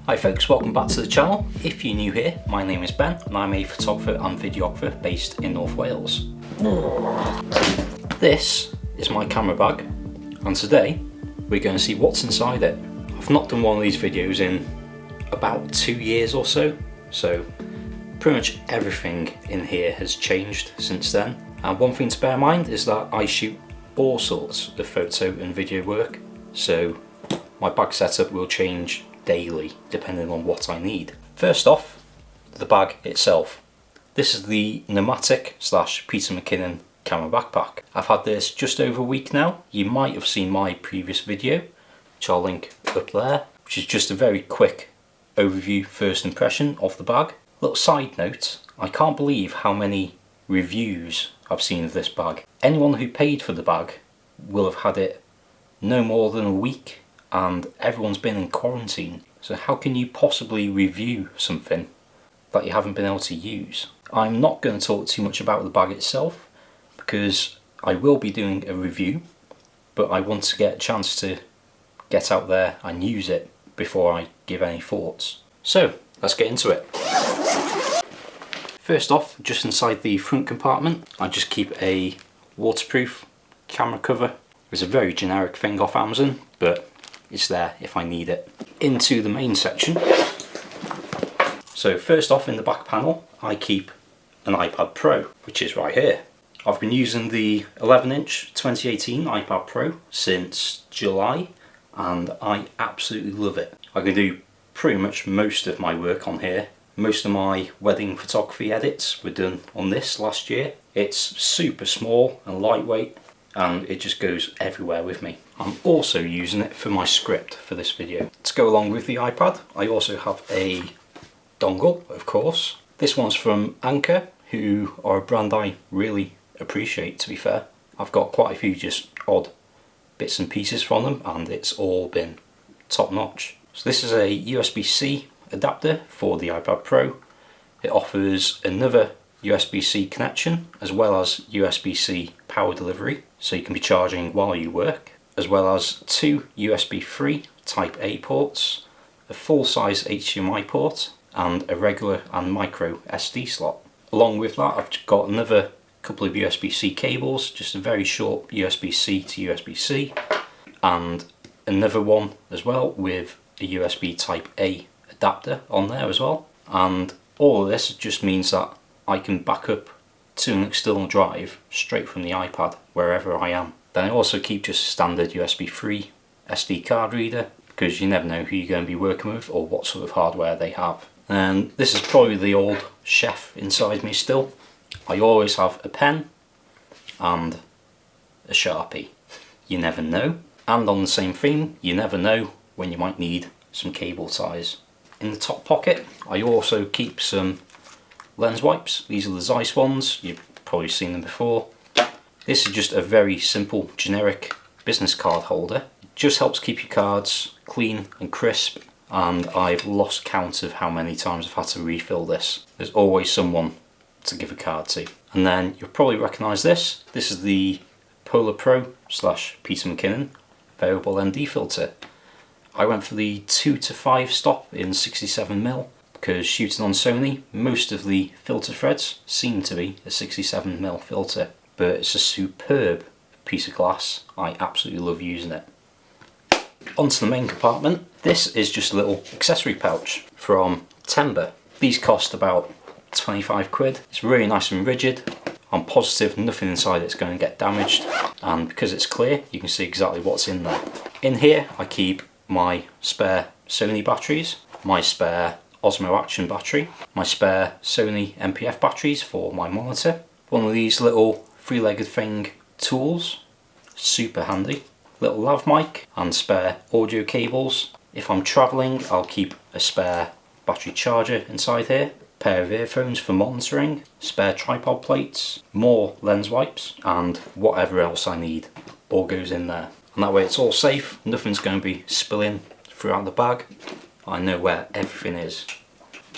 Hi folks, welcome back to the channel. If you're new here, my name is Ben and I'm a photographer and videographer based in North Wales. This is my camera bag and today we're going to see what's inside it. I've not done one of these videos in about 2 years or so pretty much everything in here has changed since then. And one thing to bear in mind is that I shoot all sorts of photo and video work, so my bag setup will change daily depending on what I need. First off, the bag itself. This is the NOMATIC / Peter McKinnon camera backpack. I've had this just over a week now. You might have seen my previous video, which I'll link up there, which is just a very quick overview first impression of the bag. Little side note, I can't believe how many reviews I've seen of this bag. Anyone who paid for the bag will have had it no more than a week and everyone's been in quarantine. So how can you possibly review something that you haven't been able to use? I'm not going to talk too much about the bag itself because I will be doing a review, but I want to get a chance to get out there and use it before I give any thoughts. So let's get into it. First off, just inside the front compartment, I just keep a waterproof camera cover. It's a very generic thing off Amazon, but it's there if I need it. Into the main section. So first off, in the back panel, I keep an iPad Pro, which is right here. I've been using the 11-inch 2018 iPad Pro since July, and I absolutely love it. I can do pretty much most of my work on here. Most of my wedding photography edits were done on this last year. It's super small and lightweight, and it just goes everywhere with me. I'm also using it for my script for this video. To go along with the iPad, I also have a dongle, of course. This one's from Anker, who are a brand I really appreciate, to be fair. I've got quite a few just odd bits and pieces from them, and it's all been top notch. So this is a USB-C adapter for the iPad Pro. It offers another USB-C connection as well as USB-C power delivery, so you can be charging while you work, as well as 2 USB-3 Type A ports, a full-size HDMI port, and a regular and micro SD slot. Along with that, I've got another couple of USB-C cables, just a very short USB-C to USB-C, and another one as well with a USB Type A adapter on there as well. And all of this just means that I can back up to an external drive straight from the iPad wherever I am. Then I also keep just a standard USB-3 SD card reader, because you never know who you're going to be working with or what sort of hardware they have. And this is probably the old chef inside me still. I always have a pen and a Sharpie. You never know. And on the same theme, you never know when you might need some cable ties. In the top pocket, I also keep some lens wipes. These are the Zeiss ones. You've probably seen them before. This is just a very simple, generic business card holder. It just helps keep your cards clean and crisp, and I've lost count of how many times I've had to refill this. There's always someone to give a card to. And then you'll probably recognise this. This is the Polar Pro / Peter McKinnon variable ND filter. I went for the 2 to 5 stop in 67mm because shooting on Sony, most of the filter threads seem to be a 67mm filter, but it's a superb piece of glass. I absolutely love using it. Onto the main compartment. This is just a little accessory pouch from Timber. These cost about 25 quid. It's really nice and rigid. I'm positive nothing inside it's going to get damaged, and because it's clear you can see exactly what's in there. In here I keep my spare Sony batteries, my spare Osmo Action battery, my spare Sony MPF batteries for my monitor, one of these little three-legged thing tools, super handy, little lav mic and spare audio cables. If I'm travelling, I'll keep a spare battery charger inside here, pair of earphones for monitoring, spare tripod plates, more lens wipes, and whatever else I need all goes in there. And that way it's all safe, nothing's going to be spilling throughout the bag. I know where everything is.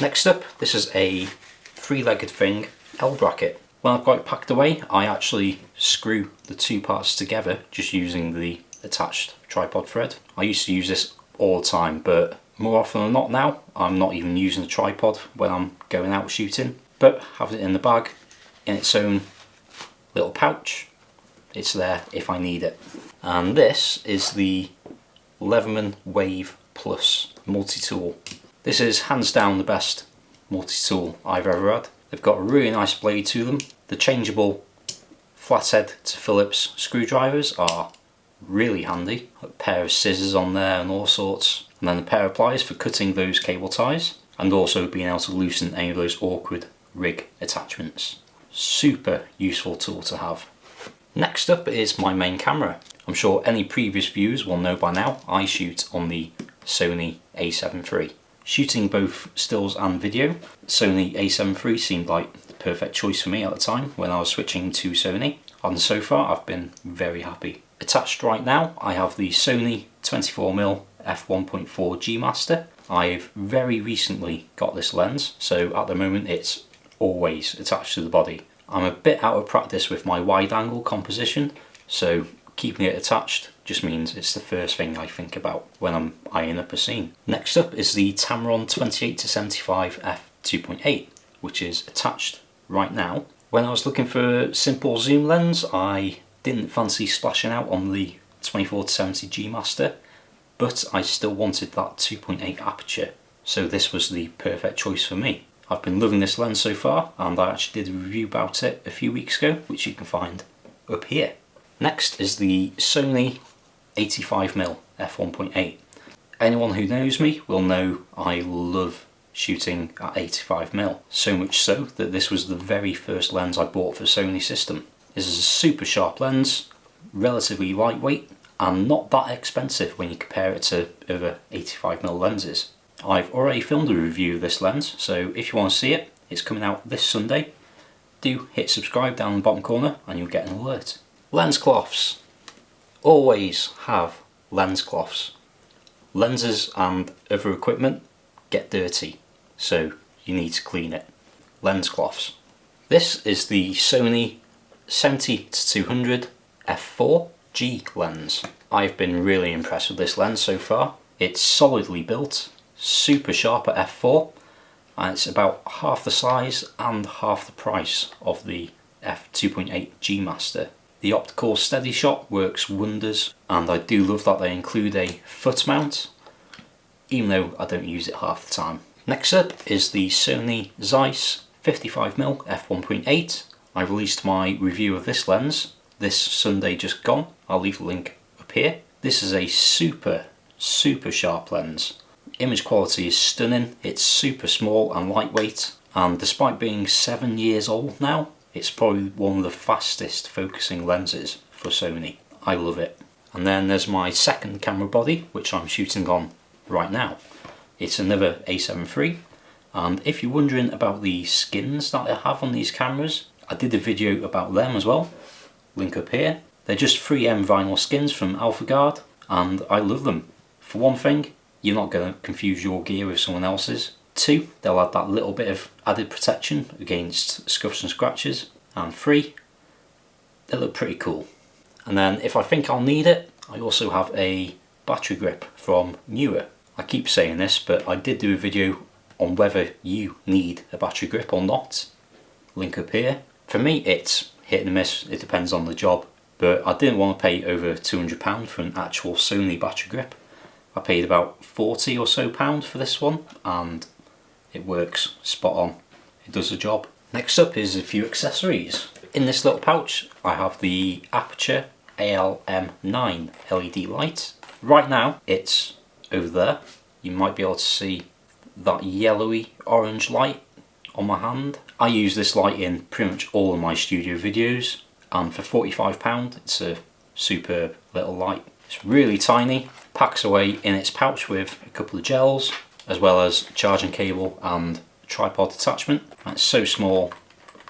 Next up, this is a three-legged thing L bracket. When I've got it packed away, I actually screw the two parts together just using the attached tripod thread. I used to use this all the time, but More often than not now, I'm not even using a tripod when I'm going out shooting, but having it in the bag in its own little pouch, it's there if I need it. And this is the Leatherman Wave Plus multi-tool. This is hands down the best multi-tool I've ever had. They've got a really nice blade to them. The changeable flathead to Phillips screwdrivers are really handy. A pair of scissors on there and all sorts. And then a pair of pliers for cutting those cable ties, and also being able to loosen any of those awkward rig attachments. Super useful tool to have. Next up is my main camera. I'm sure any previous viewers will know by now I shoot on the Sony a7 III. Shooting both stills and video, Sony a7 III seemed like the perfect choice for me at the time when I was switching to Sony, and so far I've been very happy. Attached right now I have the Sony 24mm f1.4 G Master. I've very recently got this lens, so at the moment it's always attached to the body. I'm a bit out of practice with my wide angle composition, so keeping it attached just means it's the first thing I think about when I'm eyeing up a scene. Next up is the Tamron 28-75 f2.8, which is attached right now. When I was looking for a simple zoom lens, I didn't fancy splashing out on the 24-70 G Master, but I still wanted that 2.8 aperture, so this was the perfect choice for me. I've been loving this lens so far, and I actually did a review about it a few weeks ago, which you can find up here. Next is the Sony 85mm f1.8. Anyone who knows me will know I love shooting at 85mm, so much so that this was the very first lens I bought for Sony system. This is a super sharp lens, relatively lightweight, and not that expensive when you compare it to other 85mm lenses. I've already filmed a review of this lens, so if you want to see it, it's coming out this Sunday. Do hit subscribe down in the bottom corner and you'll get an alert. Lens cloths. Always have lens cloths. Lenses and other equipment get dirty, so you need to clean it. Lens cloths. This is the Sony 70-200 f4 G lens. I've been really impressed with this lens so far. It's solidly built, super sharp at f4, and it's about half the size and half the price of the f2.8 G Master. The optical steady shot works wonders, and I do love that they include a foot mount, even though I don't use it half the time. Next up is the Sony Zeiss 55mm f1.8. I released my review of this lens this Sunday just gone. I'll leave the link up here. This is a super sharp lens. Image quality is stunning, it's super small and lightweight, and despite being 7 years old now, it's probably one of the fastest focusing lenses for Sony. I love it. And then there's my second camera body, which I'm shooting on right now. It's another a7 III, and if you're wondering about the skins that I have on these cameras, I did a video about them as well. Link up here. They're just 3M vinyl skins from AlphaGuard, and I love them. For one thing, you're not going to confuse your gear with someone else's. 2, they'll add that little bit of added protection against scuffs and scratches. And 3, they look pretty cool. And then if I think I'll need it, I also have a battery grip from Newer. I keep saying this, but I did do a video on whether you need a battery grip or not. Link up here. For me, it's hit and miss, it depends on the job, but I didn't want to pay over £200 for an actual Sony battery grip. I paid about £40 or so for this one, and it works spot on. It does the job. Next up is a few accessories. In this little pouch I have the Aperture ALM9 LED light. Right now it's over there. You might be able to see that yellowy orange light on my hand. I use this light in pretty much all of my studio videos, and for £45 it's a superb little light. It's really tiny, packs away in its pouch with a couple of gels, as well as charging cable and tripod attachment. And it's so small,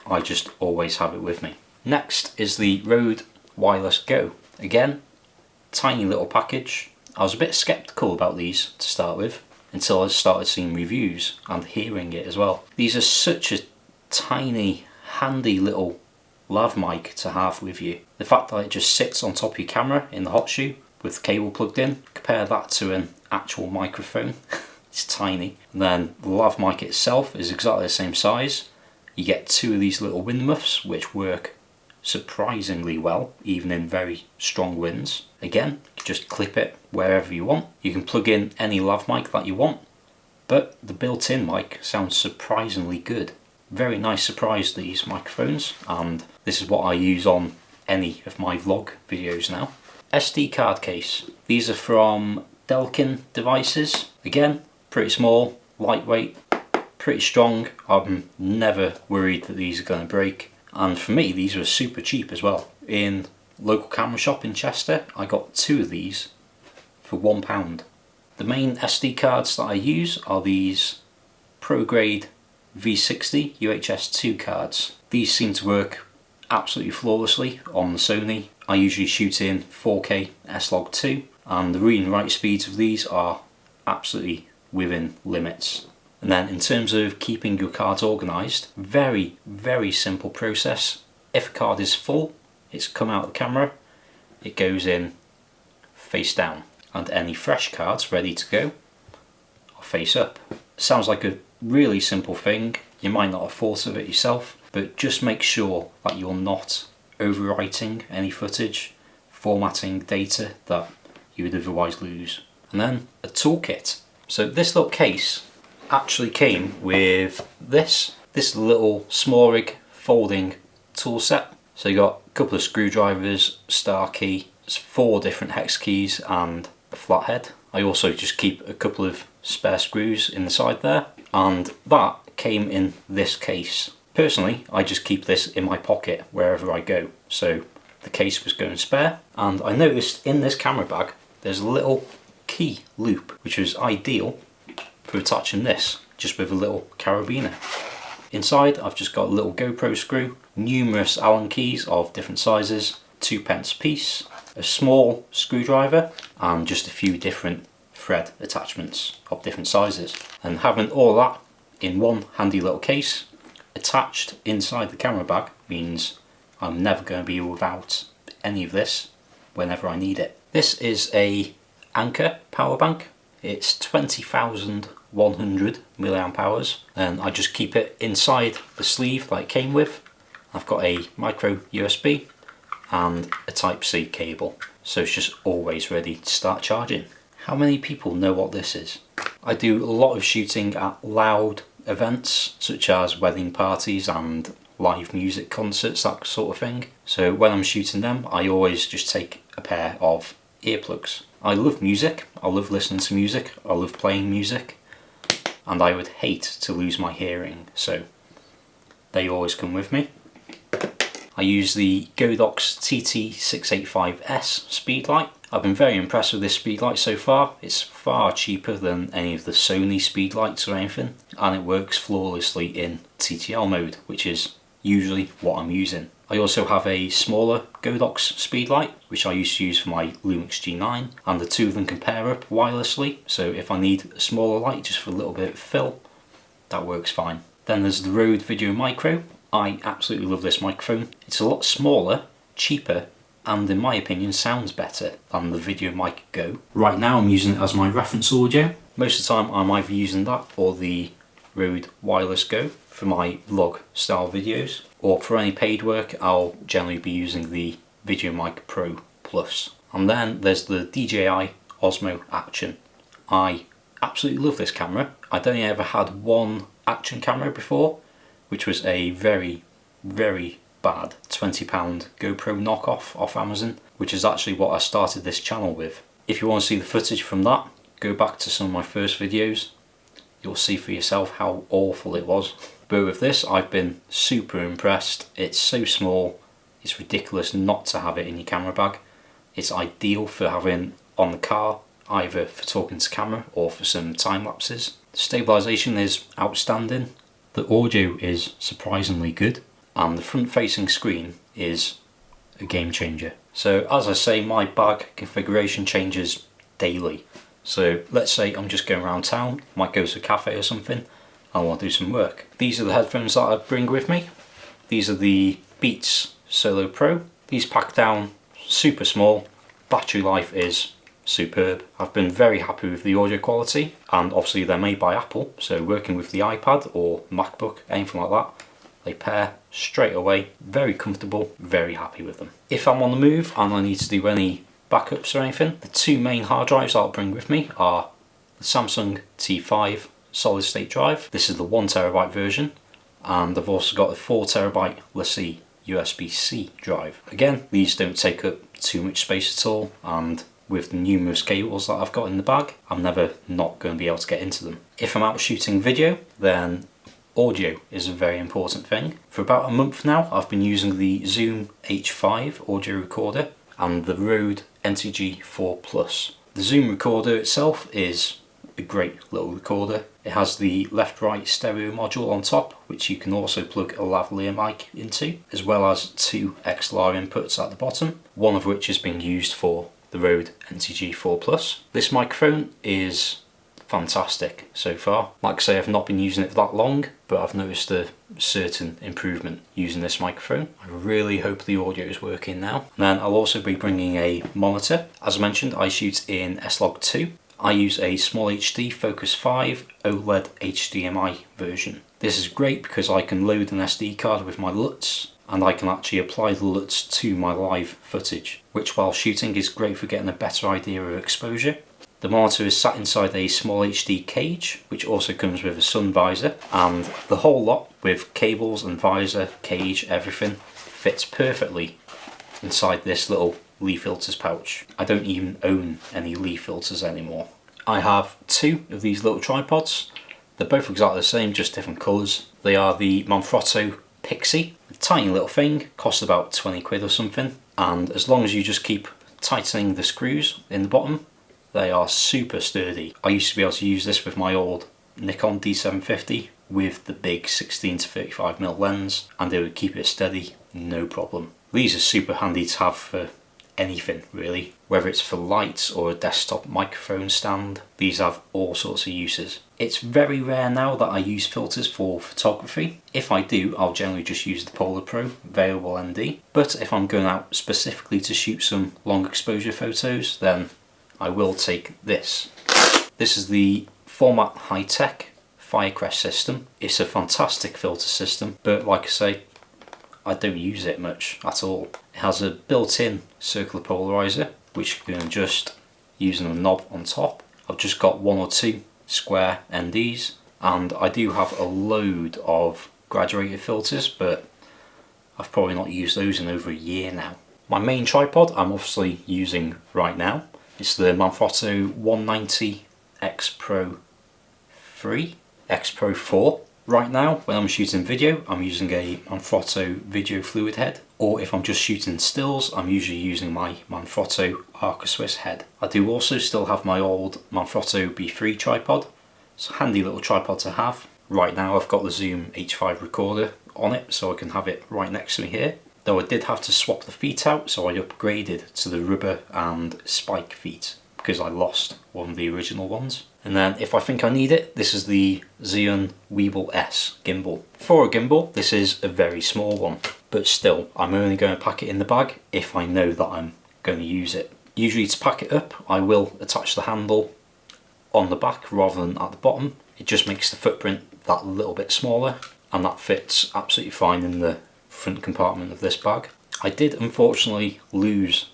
I just always have it with me. Next is the Rode Wireless Go. Again, tiny little package. I was a bit skeptical about these to start with, until I started seeing reviews and hearing it as well. These are such a tiny, handy little lav mic to have with you. The fact that it just sits on top of your camera in the hot shoe with the cable plugged in, compare that to an actual microphone. It's tiny. And then the lav mic itself is exactly the same size. You get two of these little wind muffs which work surprisingly well, even in very strong winds. Again, just clip it wherever you want. You can plug in any lav mic that you want, but the built-in mic sounds surprisingly good. Very nice surprise, these microphones, and this is what I use on any of my vlog videos now. SD card case. These are from Delkin Devices. Again, pretty small, lightweight, pretty strong. I'm never worried that these are going to break. And for me, these were super cheap as well. In local camera shop in Chester, I got two of these for £1. The main SD cards that I use are these Pro Grade V60 UHS-2 cards. These seem to work absolutely flawlessly on the Sony. I usually shoot in 4K S-Log2, and the read and write speeds of these are absolutely within limits. And then in terms of keeping your cards organised, very, very simple process. If a card is full, it's come out of the camera, it goes in face down, and any fresh cards ready to go are face up. Sounds like a really simple thing, you might not have thought of it yourself, but just make sure that you're not overwriting any footage, formatting data that you would otherwise lose. And then a toolkit. So this little case actually came with this little small rig folding tool set. So you got a couple of screwdrivers, star key, 4 different hex keys and a flathead. I also just keep a couple of spare screws in the side there, and that came in this case. Personally, I just keep this in my pocket wherever I go, so the case was going spare. And I noticed in this camera bag there's a little key loop, which was ideal for attaching this, just with a little carabiner. Inside I've just got a little GoPro screw, numerous Allen keys of different sizes, 2p a piece, a small screwdriver, and just a few different thread attachments of different sizes. And having all that in one handy little case attached inside the camera bag means I'm never going to be without any of this whenever I need it. This is a Anker power bank. It's 20,100 milliamp hours, and I just keep it inside the sleeve that it came with. I've got a micro USB and a Type-C cable, so it's just always ready to start charging. How many people know what this is? I do a lot of shooting at loud events such as wedding parties and live music concerts, that sort of thing. So when I'm shooting them, I always just take a pair of earplugs. I love music, I love listening to music, I love playing music, and I would hate to lose my hearing, so they always come with me. I use the Godox TT685S speedlight. I've been very impressed with this speedlight so far. It's far cheaper than any of the Sony speedlights or anything, and it works flawlessly in TTL mode, which is usually what I'm using. I also have a smaller Godox speedlight, which I used to use for my Lumix G9, and the two of them can pair up wirelessly, so if I need a smaller light just for a little bit of fill, that works fine. Then there's the Rode Video Micro. I absolutely love this microphone. It's a lot smaller, cheaper, and in my opinion sounds better than the Video Mic Go. Right now I'm using it as my reference audio. Most of the time I'm either using that or the Rode Wireless Go for my vlog style videos, or for any paid work I'll generally be using the Video Mic Pro Plus. And then there's the DJI Osmo Action. I absolutely love this camera. I'd only ever had one action camera before, which was a very, very bad £20 GoPro knockoff off Amazon, which is actually what I started this channel with. If you want to see the footage from that, go back to some of my first videos. You'll see for yourself how awful it was. But with this, I've been super impressed. It's so small, it's ridiculous not to have it in your camera bag. It's ideal for having on the car, either for talking to camera or for some time lapses. The stabilisation is outstanding. The audio is surprisingly good, and the front facing screen is a game changer. So as I say, my bag configuration changes daily. So let's say I'm just going around town, might go to a cafe or something, I want to do some work. These are the headphones that I bring with me. These are the Beats Solo Pro. These pack down super small, battery life is superb. I've been very happy with the audio quality, and obviously they're made by Apple, so working with the iPad or MacBook, anything like that, they pair straight away. Very comfortable, very happy with them. If I'm on the move and I need to do any backups or anything, the two main hard drives I'll bring with me are the Samsung T5 solid state drive. This is the 1TB version, and I've also got the 4TB LaCie USB-C drive. Again, these don't take up too much space at all, and with the numerous cables that I've got in the bag, I'm never not going to be able to get into them. If I'm out shooting video, then audio is a very important thing. For about a month now, I've been using the Zoom H5 audio recorder and the Rode NTG 4 Plus. The Zoom recorder itself is a great little recorder. It has the left-right stereo module on top, which you can also plug a lavalier mic into, as well as two XLR inputs at the bottom, one of which is being used for the Rode NTG 4 Plus. This microphone is fantastic so far. Like I say, I've not been using it that long, but I've noticed a certain improvement using this microphone. I really hope the audio is working now. And then I'll also be bringing a monitor. As mentioned, I shoot in S-Log2. I use a Small HD Focus 5 OLED HDMI version. This is great because I can load an SD card with my LUTs, and I can actually apply the LUTs to my live footage, which while shooting is great for getting a better idea of exposure. The monitor is sat inside a Small HD cage, which also comes with a sun visor, and the whole lot with cables and visor, cage, everything fits perfectly inside this little leaf filters pouch. I don't even own any leaf filters anymore. I have two of these little tripods. They're both exactly the same, just different colours. They are the Manfrotto Pixie. A tiny little thing, costs about 20 quid or something, and as long as you just keep tightening the screws in the bottom, they are super sturdy. I used to be able to use this with my old Nikon D750 with the big 16-35mm lens, and they would keep it steady, no problem. These are super handy to have for anything really, whether it's for lights or a desktop microphone stand. These have all sorts of uses. It's very rare now that I use filters for photography. If I do, I'll generally just use the Polar Pro Variable ND, but if I'm going out specifically to shoot some long exposure photos, then I will take this. This is the Format High Tech Firecrest system. It's a fantastic filter system, but like I say, I don't use it much at all. It has a built-in circular polarizer, which you can adjust using a knob on top. I've just got one or two square NDs, and I do have a load of graduated filters, but I've probably not used those in over a year now. My main tripod I'm obviously using right now. It's the Manfrotto 190 X Pro 3, X Pro 4. Right now, when I'm shooting video, I'm using a Manfrotto video fluid head, or if I'm just shooting stills, I'm usually using my Manfrotto Arca Swiss head. I do also still have my old Manfrotto B3 tripod. It's a handy little tripod to have. Right now I've got the Zoom H5 recorder on it, so I can have it right next to me here. Though I did have to swap the feet out, so I upgraded to the rubber and spike feet because I lost one of the original ones. And then if I think I need it, this is the Xeon Weebill S gimbal. For a gimbal, this is a very small one, but still, I'm only going to pack it in the bag if I know that I'm going to use it. Usually to pack it up, I will attach the handle on the back rather than at the bottom. It just makes the footprint that little bit smaller, and that fits absolutely fine in the front compartment of this bag. I did unfortunately lose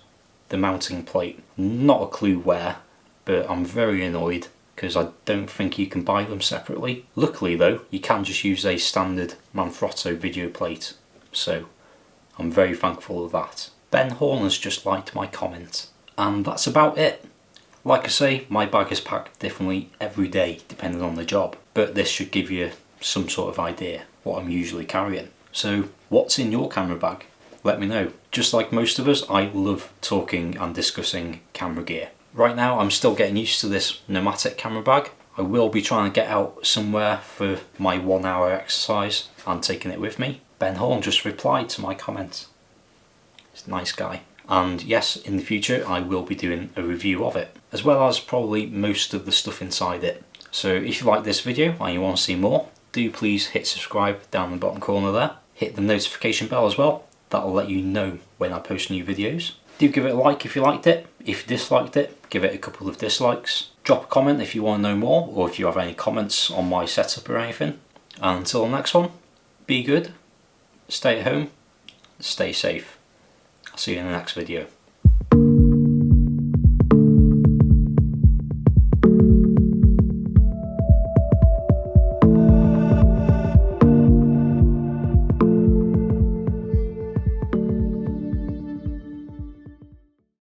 the mounting plate. Not a clue where, but I'm very annoyed because I don't think you can buy them separately. Luckily though, you can just use a standard Manfrotto video plate, so I'm very thankful of that. Ben Horn has just liked my comment. And that's about it. Like I say, my bag is packed differently every day depending on the job, but this should give you some sort of idea what I'm usually carrying. So what's in your camera bag? Let me know. Just like most of us, I love talking and discussing camera gear. Right now I'm still getting used to this NOMATIC camera bag. I will be trying to get out somewhere for my 1 hour exercise and taking it with me. Ben Horn just replied to my comment. He's a nice guy. And yes, in the future I will be doing a review of it, as well as probably most of the stuff inside it. So if you like this video and you want to see more, do please hit subscribe down the bottom corner there. Hit the notification bell as well. That'll let you know when I post new videos. Do give it a like if you liked it. If you disliked it, give it a couple of dislikes. Drop a comment if you want to know more, or if you have any comments on my setup or anything. And until the next one, be good, stay at home, stay safe. I'll see you in the next video.